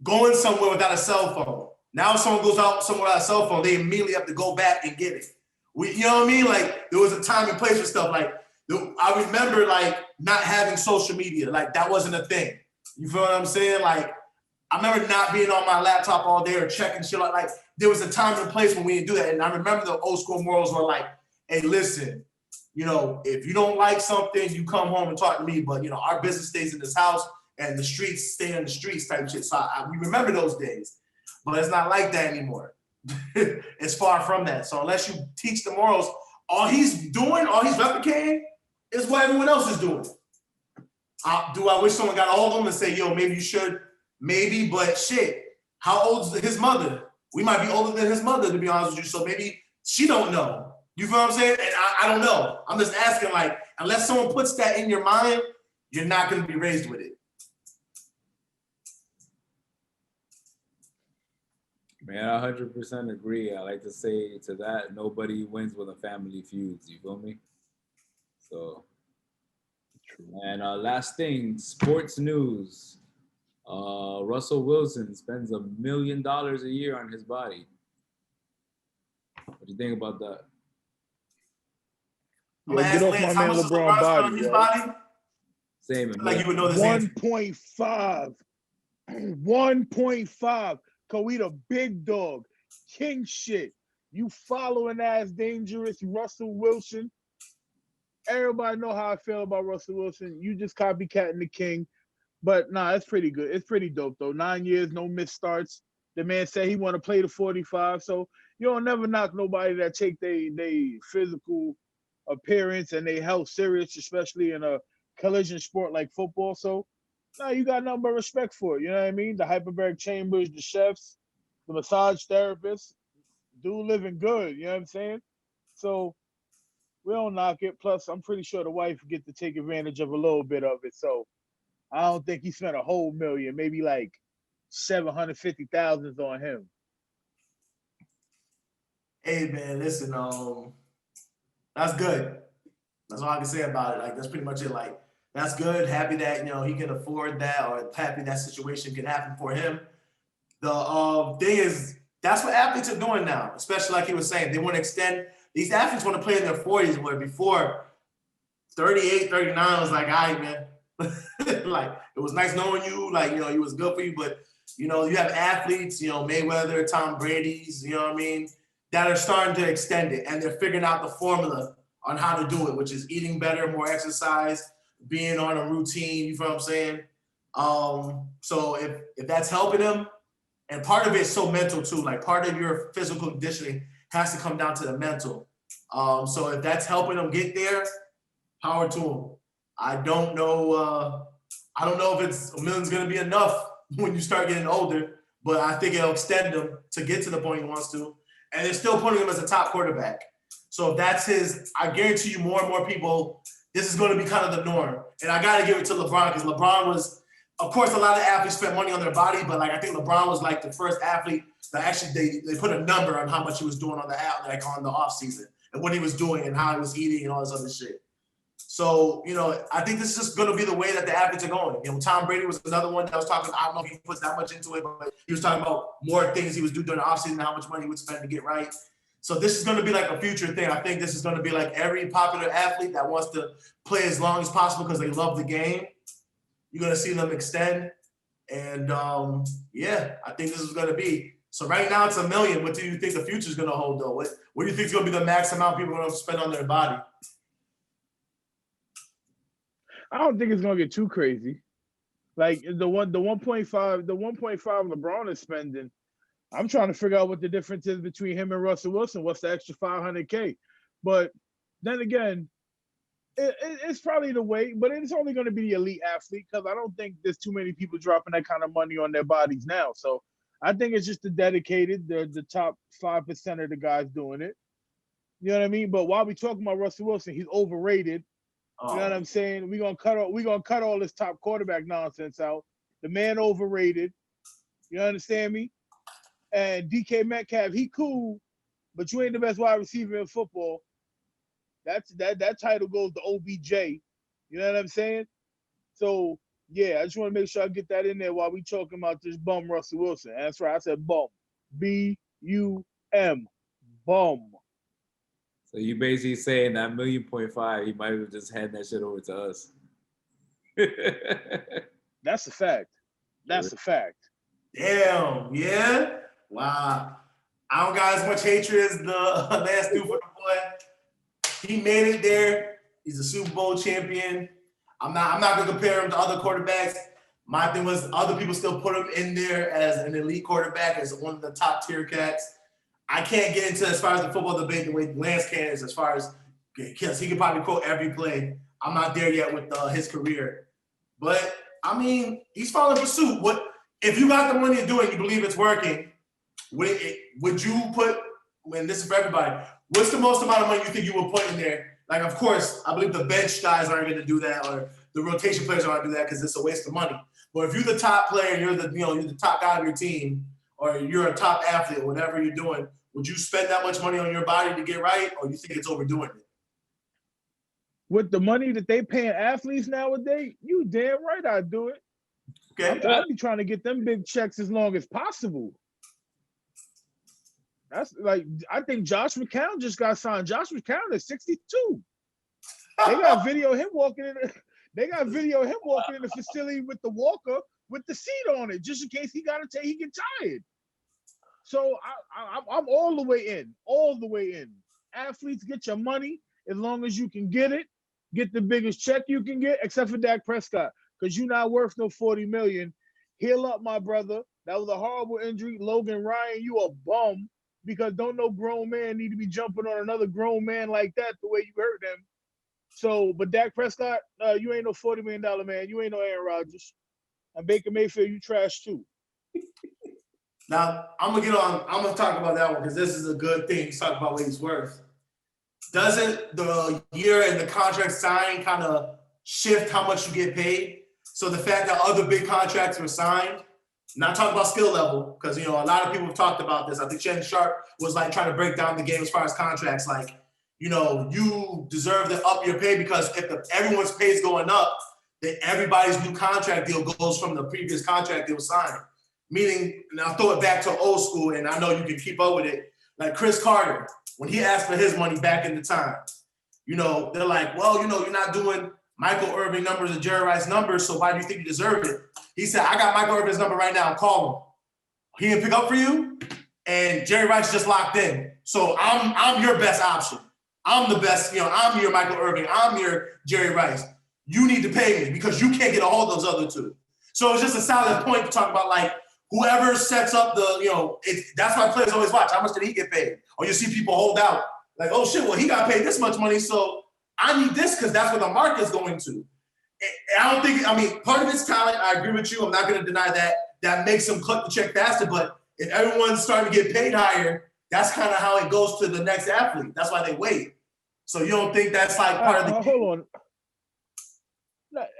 going somewhere without a cell phone. Now if someone goes out somewhere without a cell phone, they immediately have to go back and get it. You know what I mean? Like, there was a time and place for stuff. Like, I remember, like, not having social media. Like, that wasn't a thing. You feel what I'm saying? Like, I remember not being on my laptop all day or checking shit. Like there was a time and place when we didn't do that. And I remember the old school morals were like, hey, listen, you know, if you don't like something, you come home and talk to me. But, you know, our business stays in this house and the streets stay in the streets type shit. So we remember those days. But it's not like that anymore. It's far from that. So unless you teach the morals, all he's doing, all he's replicating is what everyone else is doing. Do I wish someone got a hold of him and say, yo, maybe you should? Maybe, but shit, how old is his mother? We might be older than his mother, to be honest with you. So maybe she don't know. You feel what I'm saying? And I don't know. I'm just asking, like, unless someone puts that in your mind, you're not going to be raised with it. Man, I 100% agree. I like to say to that, nobody wins when a family feuds. You feel me? So, and last thing, sports news. Russell Wilson spends $1 million a year on his body. What do you think about that? I'm gonna ask Lance, how much does LeBron spend on his body? Same. Like you would know this answer. 1.5. 1.5. Cause we the big dog. King shit. You following ass dangerous Russell Wilson. Everybody know how I feel about Russell Wilson. You just copycatting the king. But nah, it's pretty good. It's pretty dope though. 9 years, no missed starts. The man said he want to play the 45. So you don't never knock nobody that take they physical appearance and they health serious, especially in a collision sport like football. So nah, you got nothing but respect for it. You know what I mean? The hyperbaric chambers, the chefs, the massage therapists, dude living good. You know what I'm saying? So we don't knock it. Plus, I'm pretty sure the wife get to take advantage of a little bit of it. So I don't think he spent a whole million, maybe like 750,000 on him. Hey man, listen, that's good. That's all I can say about it. Like that's pretty much it. Like that's good. Happy that he can afford that, or happy that situation can happen for him. The thing is, that's what athletes are doing now, especially like he was saying. They want to extend. These athletes want to play in their 40s, where before 38, 39 was like, all right, man. Like it was nice knowing you. Like he was good for you, but you have athletes, Mayweather, Tom Brady's, you know what I mean, that are starting to extend it, and they're figuring out the formula on how to do it, which is eating better, more exercise, being on a routine. You feel what I'm saying? So if that's helping them, and part of it is so mental too. Like part of your physical conditioning has to come down to the mental. So if that's helping them get there, power to them. I don't know if it's $1 million's going to be enough when you start getting older, but I think it'll extend him to get to the point he wants to. And they're still putting him as a top quarterback. So if that's I guarantee you more and more people, this is going to be kind of the norm. And I got to give it to LeBron, because LeBron was, of course, a lot of athletes spent money on their body, but like I think LeBron was like the first athlete that actually they put a number on how much he was doing on the off season and what he was doing and how he was eating and all this other shit. So, I think this is just going to be the way that the athletes are going. Tom Brady was another one that was talking, I don't know if he puts that much into it, but he was talking about more things he was doing during the offseason and how much money he would spend to get right. So this is going to be like a future thing. I think this is going to be like every popular athlete that wants to play as long as possible because they love the game. You're going to see them extend. And, I think this is going to be. So right now it's $1 million. What do you think the future is going to hold, though? What do you think is going to be the max amount people are going to spend on their body? I don't think it's gonna get too crazy. Like the 1.5 LeBron is spending. I'm trying to figure out what the difference is between him and Russell Wilson. What's the extra $500K? But then again, it's probably the way. But it's only going to be the elite athlete, because I don't think there's too many people dropping that kind of money on their bodies now. So I think it's just the dedicated, the top 5% of the guys doing it. You know what I mean? But while we talking about Russell Wilson, he's overrated. You know what I'm saying? We're gonna cut all this top quarterback nonsense out. The man overrated. You understand me? And DK Metcalf, he cool, but you ain't the best wide receiver in football. That title goes to OBJ. You know what I'm saying? So yeah, I just want to make sure I get that in there while we talking about this bum Russell Wilson. That's right, I said bum. B-U-M. Bum. So you basically saying that $1.5 million, he might have just handed that shit over to us. That's a fact. That's a fact. Damn, yeah. Wow. I don't got as much hatred as the last dude for the boy. He made it there. He's a Super Bowl champion. I'm not gonna compare him to other quarterbacks. My thing was other people still put him in there as an elite quarterback, as one of the top tier cats. I can't get into as far as the football debate the way Lance can is as far as because he can probably quote every play. I'm not there yet with his career. But I mean, he's following pursuit. What if you got the money to do it and you believe it's working? Would you put, when this is for everybody, what's the most amount of money you think you will put in there? Like, of course, I believe the bench guys aren't going to do that, or the rotation players aren't going to do that because it's a waste of money. But if you're the top player, you're the top guy of your team, or you're a top athlete, whatever you're doing, would you spend that much money on your body to get right, or you think it's overdoing it? With the money that they paying athletes nowadays, you damn right I'd do it. Okay. I'd be trying to get them big checks as long as possible. That's like, I think Josh McCown just got signed. Josh McCown is 62. They got video of him walking in. They got video of him walking in the facility with the walker with the seat on it, just in case he get tired. So I'm all the way in, all the way in. Athletes, get your money as long as you can get it. Get the biggest check you can get, except for Dak Prescott, because you're not worth no $40 million. Heal up, my brother. That was a horrible injury. Logan Ryan, you a bum, because don't no grown man need to be jumping on another grown man like that the way you hurt them. So, but Dak Prescott, you ain't no $40 million man. You ain't no Aaron Rodgers. And Baker Mayfield, you trash too. Now, I'm going to talk about that one because this is a good thing to talk about what he's worth. Doesn't the year and the contract sign kind of shift how much you get paid? So the fact that other big contracts were signed, not talking about skill level, because, a lot of people have talked about this. I think Shannon Sharp was like trying to break down the game as far as contracts. Like, you deserve to up your pay because if everyone's pay is going up, then everybody's new contract deal goes from the previous contract deal signed. Meaning, and I'll throw it back to old school, and I know you can keep up with it. Like Chris Carter, when he asked for his money back in the time, they're like, well, you're not doing Michael Irvin numbers and Jerry Rice numbers, so why do you think you deserve it? He said, I got Michael Irvin's number right now. Call him. He didn't pick up for you, and Jerry Rice just locked in. So I'm your best option. I'm the best. I'm your Michael Irvin. I'm your Jerry Rice. You need to pay me because you can't get a hold of those other two. So it's just a solid point to talk about, like, whoever sets up that's why players always watch. How much did he get paid? Or you see people hold out. Like, oh, shit, well, he got paid this much money, so I need this because that's what the market's going to. Part of it's talent. I agree with you. I'm not going to deny that. That makes them cut the check faster. But if everyone's starting to get paid higher, that's kind of how it goes to the next athlete. That's why they wait. So you don't think that's like part of the game? Hold on.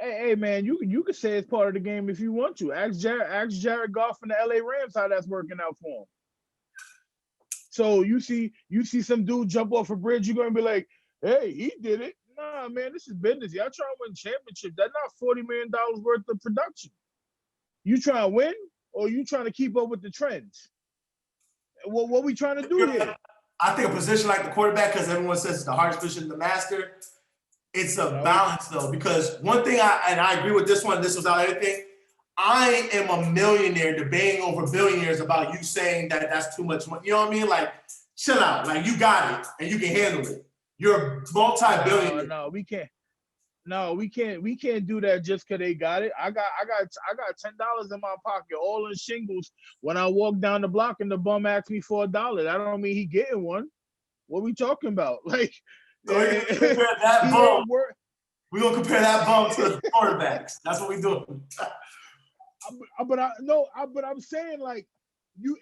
Hey, man, you could say it's part of the game if you want to. Ask Jared Goff and the LA Rams how that's working out for him. So you see some dude jump off a bridge, you're gonna be like, hey, he did it. Nah, man, this is business. Y'all trying to win championships. That's not $40 million worth of production. You trying to win, or you trying to keep up with the trends? What we trying to do here? I think a position like the quarterback, because everyone says it's the hardest position to master. It's a balance, though, because one thing, I agree with this one, this was out everything. I am a millionaire debating over billionaires about you saying that that's too much money. You know what I mean? Like, chill out. Like, you got it, and you can handle it. You're a multi-billionaire. No, we can't. No, we can't do that just because they got it. I got $10 in my pocket, all in shingles. When I walk down the block and the bum asks me for $1, that don't mean he getting one. What we talking about? Like, so we're gonna compare that bum. We're gonna compare that bum to the quarterbacks. That's what we doing. But I'm saying, like,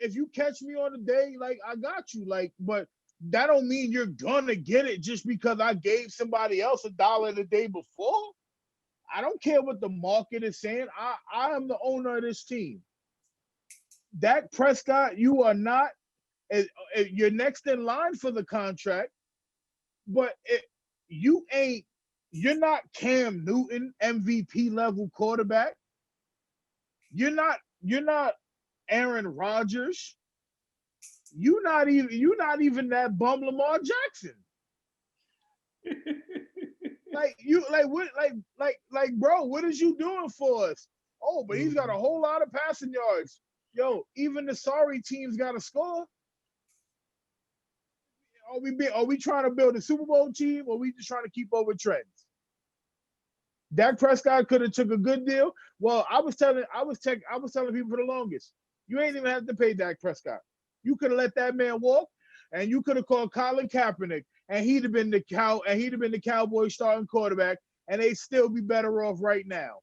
if you catch me on the day, like, I got you. Like, but that don't mean you're gonna get it just because I gave somebody else $1 the day before. I don't care what the market is saying. I am the owner of this team. Dak Prescott, you are not. You're next in line for the contract, but you're not Cam Newton, MVP level quarterback. You're not Aaron Rodgers. You're not even that bum Lamar Jackson. Bro, what is you doing for us? Oh, but he's got a whole lot of passing yards. Yo, even the sorry teams got to score. Are we trying to build a Super Bowl team, or are we just trying to keep over trends? Dak Prescott could have took a good deal. Well, I was telling people for the longest, you ain't even have to pay Dak Prescott. You could have let that man walk, and you could have called Colin Kaepernick, and he'd have been the Cowboys starting quarterback, and they'd still be better off right now.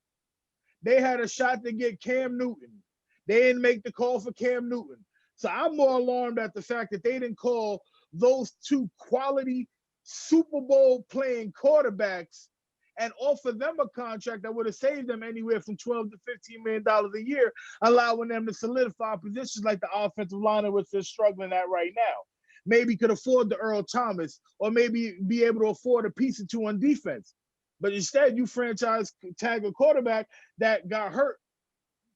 They had a shot to get Cam Newton. They didn't make the call for Cam Newton. So I'm more alarmed at the fact that they didn't call those two quality Super Bowl playing quarterbacks and offer them a contract that would have saved them anywhere from $12 to $15 million a year, allowing them to solidify positions like the offensive line, which they're struggling at right now. Maybe could afford the Earl Thomas, or maybe be able to afford a piece or two on defense. But instead, you franchise tag a quarterback that got hurt.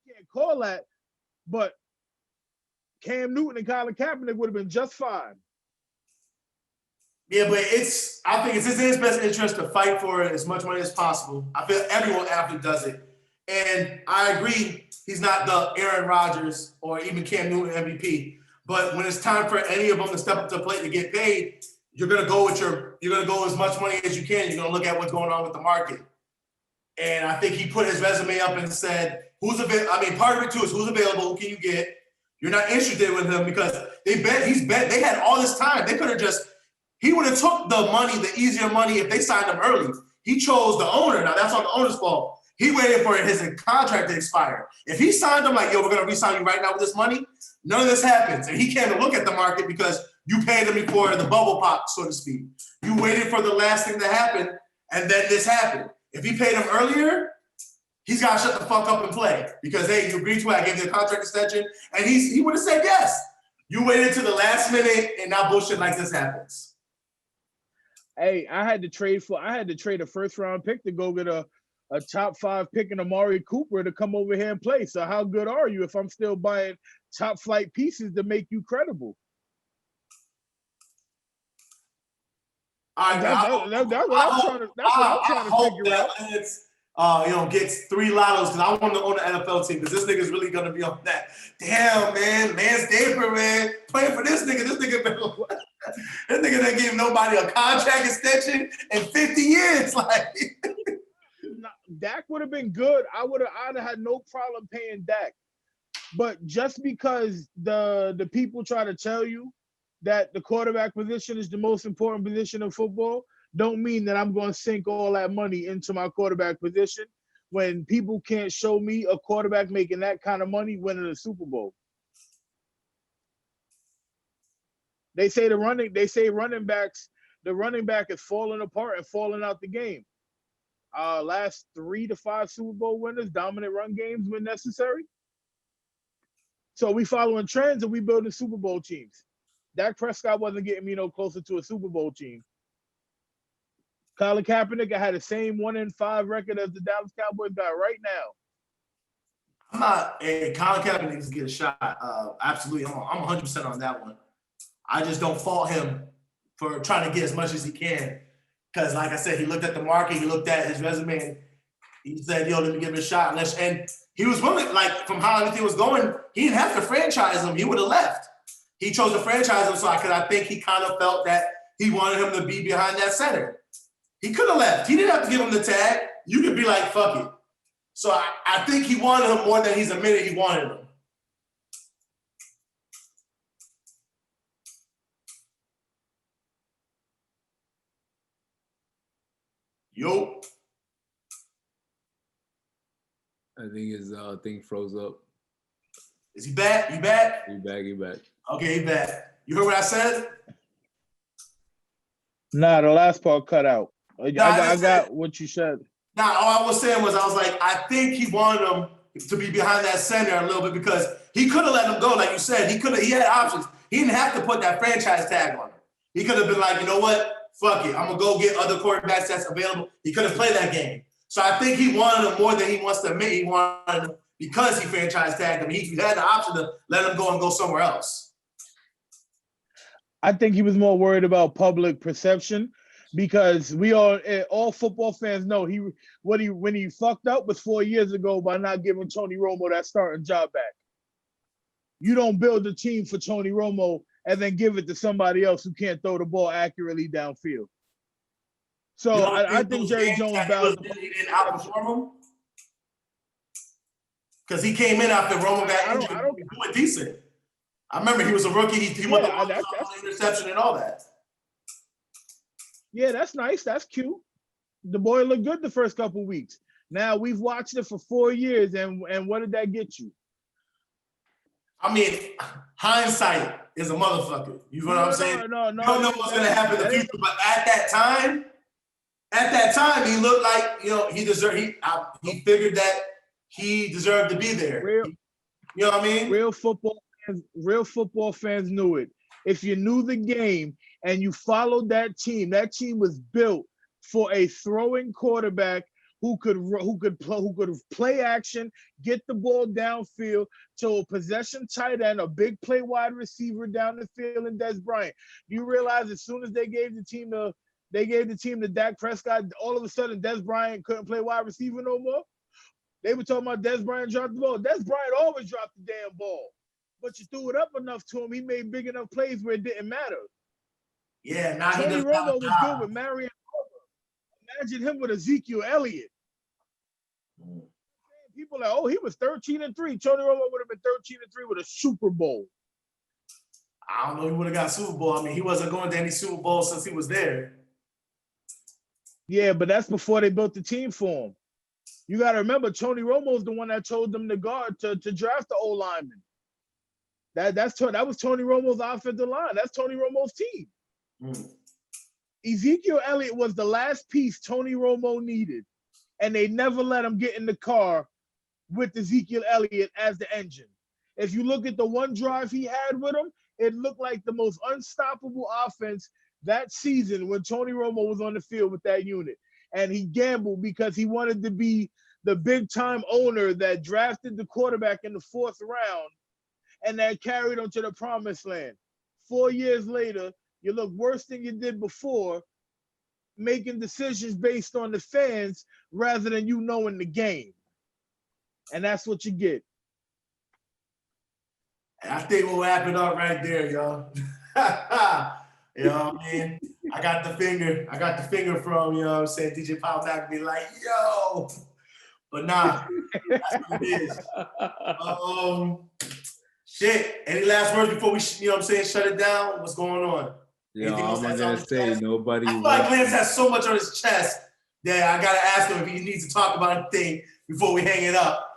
You can't call that, but Cam Newton and Colin Kaepernick would have been just fine. Yeah, but I think it's in his best interest to fight for as much money as possible. I feel everyone athlete does it. And I agree he's not the Aaron Rodgers or even Cam Newton MVP. But when it's time for any of them to step up to the plate to get paid, you're gonna go as much money as you can. You're gonna look at what's going on with the market. And I think he put his resume up and said, who's available? I mean, part of it too is who's available, who can you get? You're not interested with him because they had all this time. They could have he would have took the money, the easier money, if they signed him early. He chose the owner. Now that's on the owner's fault. He waited for his contract to expire. If he signed him like, yo, we're gonna re-sign you right now with this money, none of this happens. And he can't look at the market because you paid him before the bubble popped, so to speak. You waited for the last thing to happen, and then this happened. If he paid him earlier, he's got to shut the fuck up and play because, hey, you agreed to it, I gave you a contract extension, and he would have said yes. You waited to the last minute, and now bullshit like this happens. Hey, I had to trade a first round pick to go get a top 5 pick in Amari Cooper to come over here and play. So how good are you if I'm still buying top flight pieces to make you credible? That's what I'm trying to figure out. Gets 3 lottos because I want to own the NFL team because this nigga's really gonna be on that. Damn, man's Daper, man, playing for this nigga. This nigga didn't give nobody a contract extension in 50 years. Like, Dak would have been good. I'd have had no problem paying Dak, but just because the people try to tell you that the quarterback position is the most important position in football, don't mean that I'm going to sink all that money into my quarterback position when people can't show me a quarterback making that kind of money winning a Super Bowl. They say the running back is falling apart and falling out the game. Last 3 to 5 Super Bowl winners, dominant run games when necessary. So we following trends and we building Super Bowl teams. Dak Prescott wasn't getting me no closer to a Super Bowl team. Colin Kaepernick had the same 1-5 record as the Dallas Cowboys got right now. Colin Kaepernick needs to get a shot. Absolutely, I'm 100% on that one. I just don't fault him for trying to get as much as he can. Because, like I said, he looked at the market, he looked at his resume, and he said, yo, let me give it a shot. And he was willing, like, from how everything was going, he didn't have to franchise him. He would have left. He chose to franchise him because I think he kind of felt that he wanted him to be behind that center. He could have left. He didn't have to give him the tag. You could be like, fuck it. So I think he wanted him more than he's admitted he wanted him. Yo. I think his thing froze up. Is he back? You back? He back. Okay, he back. You heard what I said? Nah, the last part cut out. I got what you said. Nah, all I was saying was I think he wanted him to be behind that center a little bit because he could have let him go, like you said. He had options. He didn't have to put that franchise tag on him. He could have been like, you know what? Fuck it. I'm going to go get other quarterbacks that's available. He could have played that game. So I think he wanted him more than he wants to admit. He wanted him because he franchise tagged him. He had the option to let him go and go somewhere else. I think he was more worried about public perception because all football fans know when he fucked up was 4 years ago by not giving Tony Romo that starting job back. You don't build a team for Tony Romo and then give it to somebody else who can't throw the ball accurately downfield. So I think Jerry Jones balanced. He didn't outperform him because he came in after Romo got injured. He was doing decent. I remember he was a rookie. He won the interception and all that. Yeah, that's nice. That's cute. The boy looked good the first couple weeks. Now we've watched it for 4 years, and what did that get you? I mean, hindsight is a motherfucker. You know what I'm saying? No. You don't know what's gonna happen in the future, but at that time, he looked like he deserved. He figured that he deserved to be there. You know what I mean? Real football fans knew it. If you knew the game and you followed that team was built for a throwing quarterback who could play action, get the ball downfield to a possession tight end, a big play wide receiver down the field, and Des Bryant. You realize as soon as they gave the team to Dak Prescott, all of a sudden Des Bryant couldn't play wide receiver no more. They were talking about Des Bryant dropped the ball. Des Bryant always dropped the damn ball, but you threw it up enough to him. He made big enough plays where it didn't matter. Yeah, now Tony Romo was good with Marion. Imagine him with Ezekiel Elliott. People are like, oh, he was 13-3. Tony Romo would have been 13-3 with a Super Bowl. I don't know. He would have got Super Bowl. I mean, he wasn't going to any Super Bowl since he was there. Yeah, but that's before they built the team for him. You got to remember, Tony Romo's the one that told them to draft the O-lineman. That was Tony Romo's offensive line. That's Tony Romo's team. Ezekiel Elliott was the last piece Tony Romo needed, and they never let him get in the car with Ezekiel Elliott as the engine. If you look at the one drive he had with him, it looked like the most unstoppable offense that season when Tony Romo was on the field with that unit. And he gambled because he wanted to be the big-time owner that drafted the quarterback in the 4th round and that carried him to the promised land. 4 years later, you look worse than you did before, making decisions based on the fans rather than you knowing the game. And that's what you get. I think we'll wrap it up right there, y'all. You know what I mean? I got the finger from, you know what I'm saying, DJ Pop back be like, yo. But nah, that's what it is. Shit. Any last words before we, shut it down? What's going on? Yeah, I'm not gonna say nobody. I feel like Lance has so much on his chest that I gotta ask him if he needs to talk about anything before we hang it up.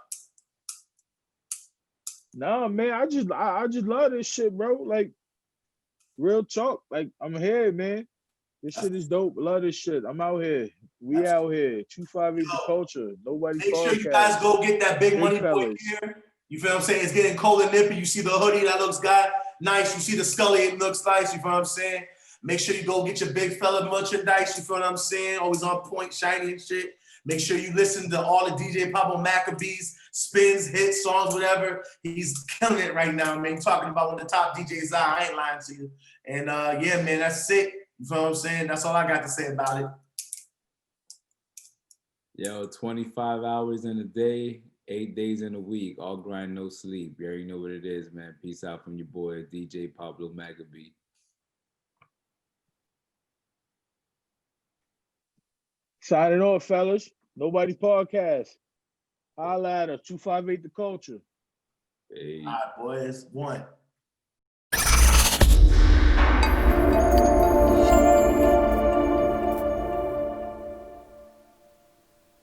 No, man, I just love this shit, bro. Like, real talk. Like, I'm here, man. This shit is dope. Love this shit. I'm out here. We out here. 258 the culture. Nobody. Make sure you guys go get that big money boy gear. You feel what I'm saying? It's getting cold and nippy. You see the hoodie that looks nice. You see the Scully, it looks nice. You feel what I'm saying? Make sure you go get your big fella merchandise. You feel what I'm saying? Always on point, shiny and shit. Make sure you listen to all the DJ Pablo Maccabees spins, hits, songs, whatever. He's killing it right now, man. Talking about one of the top DJs are. I ain't lying to you. And yeah, man, that's it. You feel what I'm saying? That's all I got to say about it. Yo, 25 hours in a day, 8 days in a week, all grind, no sleep. You already know what it is, man. Peace out from your boy, DJ Pablo Maccabee. Signing off, fellas. Nobody's podcast. Holla at us. 258 the culture. Hey. All right, boys. 1.